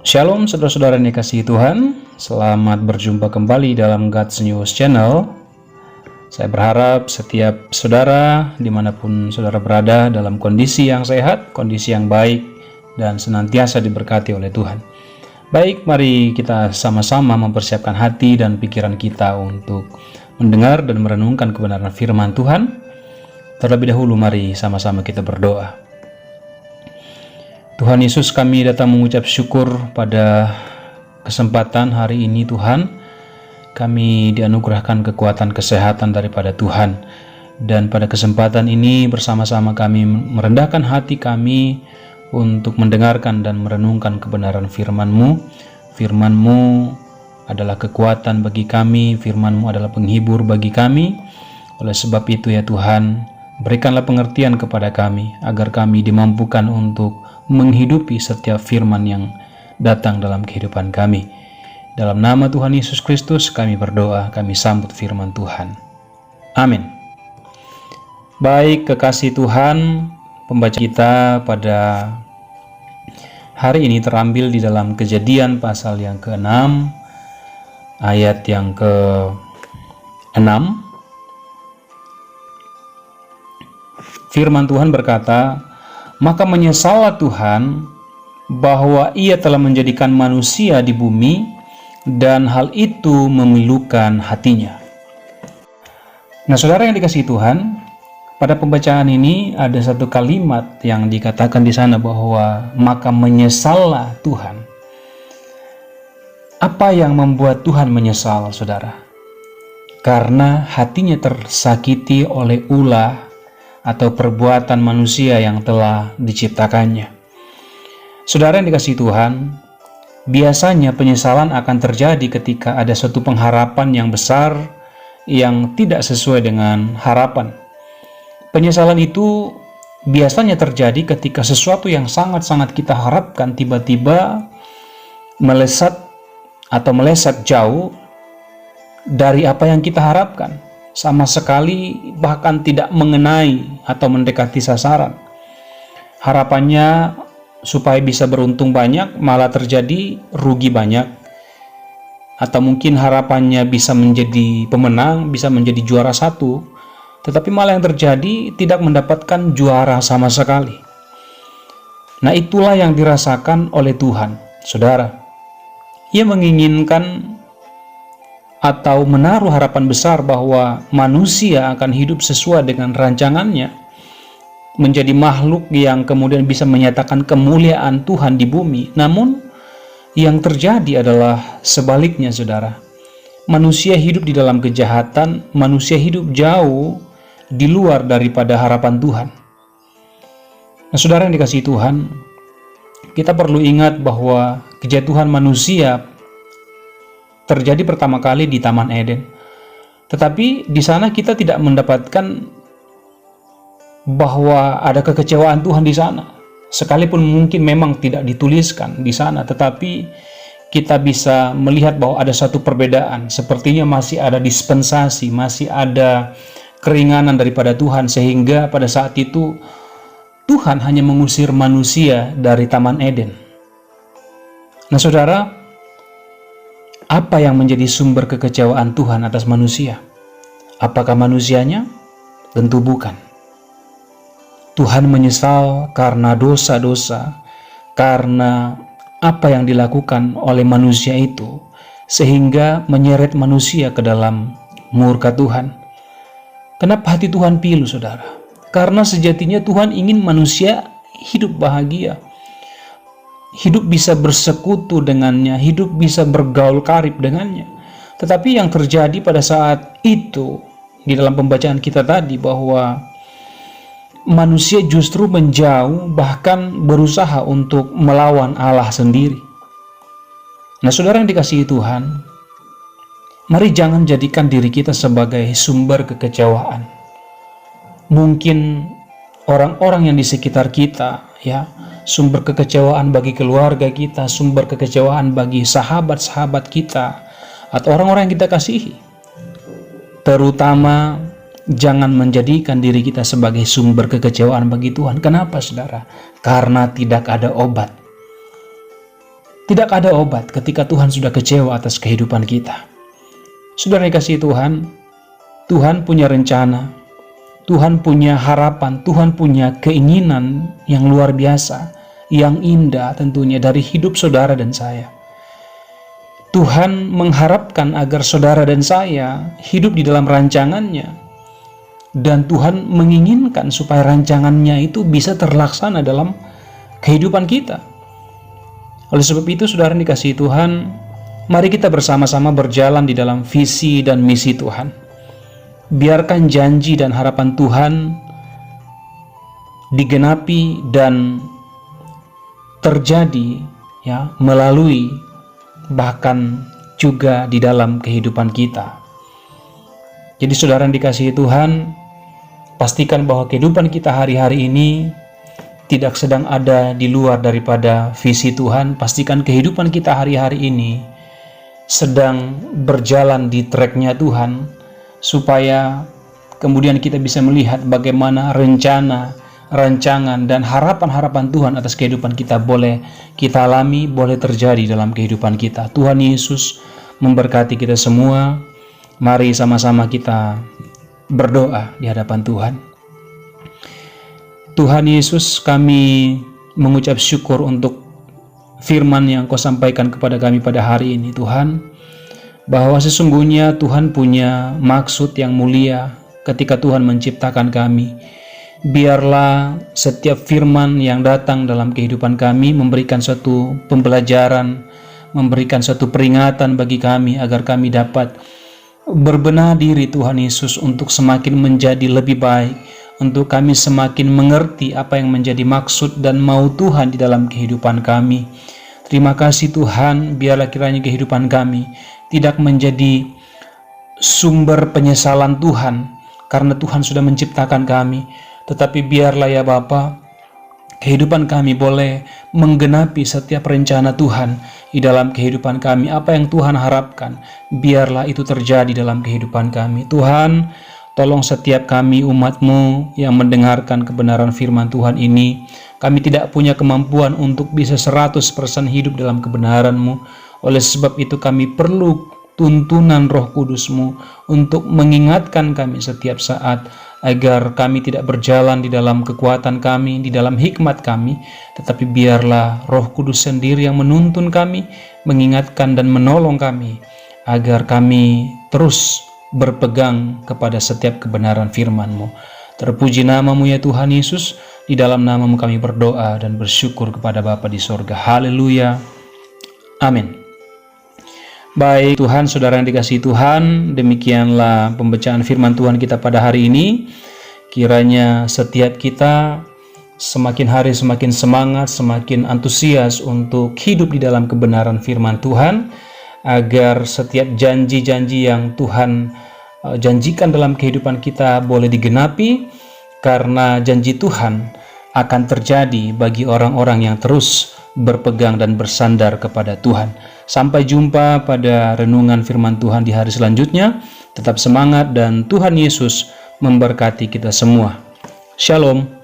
Shalom saudara-saudara yang dikasihi Tuhan, selamat berjumpa kembali dalam God's News Channel. Saya berharap setiap saudara dimanapun saudara berada dalam kondisi yang sehat, kondisi yang baik, dan senantiasa diberkati oleh Tuhan. Baik, mari kita sama-sama mempersiapkan hati dan pikiran kita untuk mendengar dan merenungkan kebenaran firman Tuhan. Terlebih dahulu mari sama-sama kita berdoa. Tuhan Yesus, kami datang mengucap syukur pada kesempatan hari ini Tuhan. Kami dianugerahkan kekuatan kesehatan daripada Tuhan. Dan pada kesempatan ini bersama-sama kami merendahkan hati kami untuk mendengarkan dan merenungkan kebenaran firman-Mu. Firman-Mu adalah kekuatan bagi kami, firman-Mu adalah penghibur bagi kami. Oleh sebab itu ya Tuhan, berikanlah pengertian kepada kami agar kami dimampukan untuk menghidupi setiap firman yang datang dalam kehidupan kami. Dalam nama Tuhan Yesus Kristus kami berdoa, kami sambut firman Tuhan. Amin. Baik, kekasih Tuhan, pembaca kita pada hari ini terambil di dalam Kejadian pasal yang ke-6, ayat yang ke-6. Firman Tuhan berkata, "Maka menyesallah Tuhan bahwa Ia telah menjadikan manusia di bumi, dan hal itu memilukan hatinya." Nah, saudara yang dikasihi Tuhan, pada pembacaan ini ada satu kalimat yang dikatakan di sana bahwa maka menyesallah Tuhan. Apa yang membuat Tuhan menyesal, saudara? Karena hatinya tersakiti oleh ulah atau perbuatan manusia yang telah diciptakannya. Saudara yang dikasihi Tuhan, biasanya penyesalan akan terjadi ketika ada suatu pengharapan yang besar yang tidak sesuai dengan harapan. Penyesalan itu biasanya terjadi ketika sesuatu yang sangat-sangat kita harapkan tiba-tiba meleset jauh dari apa yang kita harapkan. Sama sekali bahkan tidak mengenai atau mendekati sasaran. Harapannya supaya bisa beruntung banyak, malah terjadi rugi banyak. Atau mungkin harapannya bisa menjadi pemenang, bisa menjadi juara satu, tetapi malah yang terjadi tidak mendapatkan juara sama sekali. Nah, itulah yang dirasakan oleh Tuhan, saudara. Ia menginginkan atau menaruh harapan besar bahwa manusia akan hidup sesuai dengan rancangannya, menjadi makhluk yang kemudian bisa menyatakan kemuliaan Tuhan di bumi. Namun yang terjadi adalah sebaliknya, saudara. Manusia hidup di dalam kejahatan, manusia hidup jauh di luar daripada harapan Tuhan. Nah, saudara yang dikasihi Tuhan, kita perlu ingat bahwa kejatuhan manusia terjadi pertama kali di Taman Eden. Tetapi di sana kita tidak mendapatkan bahwa ada kekecewaan Tuhan di sana. Sekalipun mungkin memang tidak dituliskan di sana, tetapi kita bisa melihat bahwa ada satu perbedaan. Sepertinya masih ada dispensasi, masih ada keringanan daripada Tuhan, sehingga pada saat itu Tuhan hanya mengusir manusia dari Taman Eden. Nah, saudara, apa yang menjadi sumber kekecewaan Tuhan atas manusia? Apakah manusianya? Tentu bukan. Tuhan menyesal karena dosa-dosa, karena apa yang dilakukan oleh manusia itu, sehingga menyeret manusia ke dalam murka Tuhan. Kenapa hati Tuhan pilu, saudara? Karena sejatinya Tuhan ingin manusia hidup bahagia, hidup bisa bersekutu dengannya, hidup bisa bergaul karib dengannya. Tetapi yang terjadi pada saat itu, di dalam pembacaan kita tadi, bahwa manusia justru menjauh, bahkan berusaha untuk melawan Allah sendiri. Nah, saudara yang dikasihi Tuhan, mari jangan jadikan diri kita sebagai sumber kekecewaan. Mungkin orang-orang yang di sekitar kita, ya, sumber kekecewaan bagi keluarga kita, sumber kekecewaan bagi sahabat-sahabat kita, atau orang-orang yang kita kasihi. Terutama jangan menjadikan diri kita sebagai sumber kekecewaan bagi Tuhan. Kenapa, saudara? Karena tidak ada obat. Tidak ada obat ketika Tuhan sudah kecewa atas kehidupan kita. Saudara yang kasih Tuhan, Tuhan punya rencana, Tuhan punya harapan, Tuhan punya keinginan yang luar biasa, yang indah tentunya dari hidup saudara dan saya. Tuhan mengharapkan agar saudara dan saya hidup di dalam rancangannya, dan Tuhan menginginkan supaya rancangannya itu bisa terlaksana dalam kehidupan kita. Oleh sebab itu, saudara yang dikasihi Tuhan, mari kita bersama-sama berjalan di dalam visi dan misi Tuhan. Biarkan janji dan harapan Tuhan digenapi dan terjadi ya melalui bahkan juga di dalam kehidupan kita. Jadi saudara yang dikasihi Tuhan, pastikan bahwa kehidupan kita hari-hari ini tidak sedang ada di luar daripada visi Tuhan. Pastikan kehidupan kita hari-hari ini sedang berjalan di tracknya Tuhan, supaya kemudian kita bisa melihat bagaimana rencana, rancangan, dan harapan-harapan Tuhan atas kehidupan kita boleh kita alami, boleh terjadi dalam kehidupan kita. Tuhan Yesus memberkati kita semua. Mari sama-sama kita berdoa di hadapan Tuhan. Tuhan Yesus, kami mengucap syukur untuk firman yang Kau sampaikan kepada kami pada hari ini, Tuhan, bahwa sesungguhnya Tuhan punya maksud yang mulia ketika Tuhan menciptakan kami. Biarlah setiap firman yang datang dalam kehidupan kami memberikan suatu pembelajaran, memberikan suatu peringatan bagi kami agar kami dapat berbenah diri, Tuhan Yesus, untuk semakin menjadi lebih baik, untuk kami semakin mengerti apa yang menjadi maksud dan mau Tuhan di dalam kehidupan kami. Terima kasih Tuhan, biarlah kiranya kehidupan kami tidak menjadi sumber penyesalan Tuhan karena Tuhan sudah menciptakan kami, tetapi biarlah ya Bapa, kehidupan kami boleh menggenapi setiap rencana Tuhan di dalam kehidupan kami. Apa yang Tuhan harapkan, biarlah itu terjadi dalam kehidupan kami. Tuhan, tolong setiap kami umat-Mu yang mendengarkan kebenaran firman Tuhan ini. Kami tidak punya kemampuan untuk bisa 100% hidup dalam kebenaran-Mu. Oleh sebab itu kami perlu tuntunan Roh Kudus-Mu untuk mengingatkan kami setiap saat, agar kami tidak berjalan di dalam kekuatan kami, di dalam hikmat kami, tetapi biarlah Roh Kudus sendiri yang menuntun kami, mengingatkan dan menolong kami, agar kami terus berpegang kepada setiap kebenaran firman-Mu. Terpuji nama-Mu ya Tuhan Yesus, di dalam nama-Mu kami berdoa dan bersyukur kepada Bapa di sorga. Haleluya. Amin. Baik Tuhan, saudara yang dikasihi Tuhan, demikianlah pembacaan firman Tuhan kita pada hari ini. Kiranya setiap kita semakin hari semakin semangat, semakin antusias untuk hidup di dalam kebenaran firman Tuhan, agar setiap janji-janji yang Tuhan janjikan dalam kehidupan kita boleh digenapi, karena janji Tuhan akan terjadi bagi orang-orang yang terus berpegang dan bersandar kepada Tuhan. Sampai jumpa pada renungan firman Tuhan di hari selanjutnya. Tetap semangat dan Tuhan Yesus memberkati kita semua. Shalom.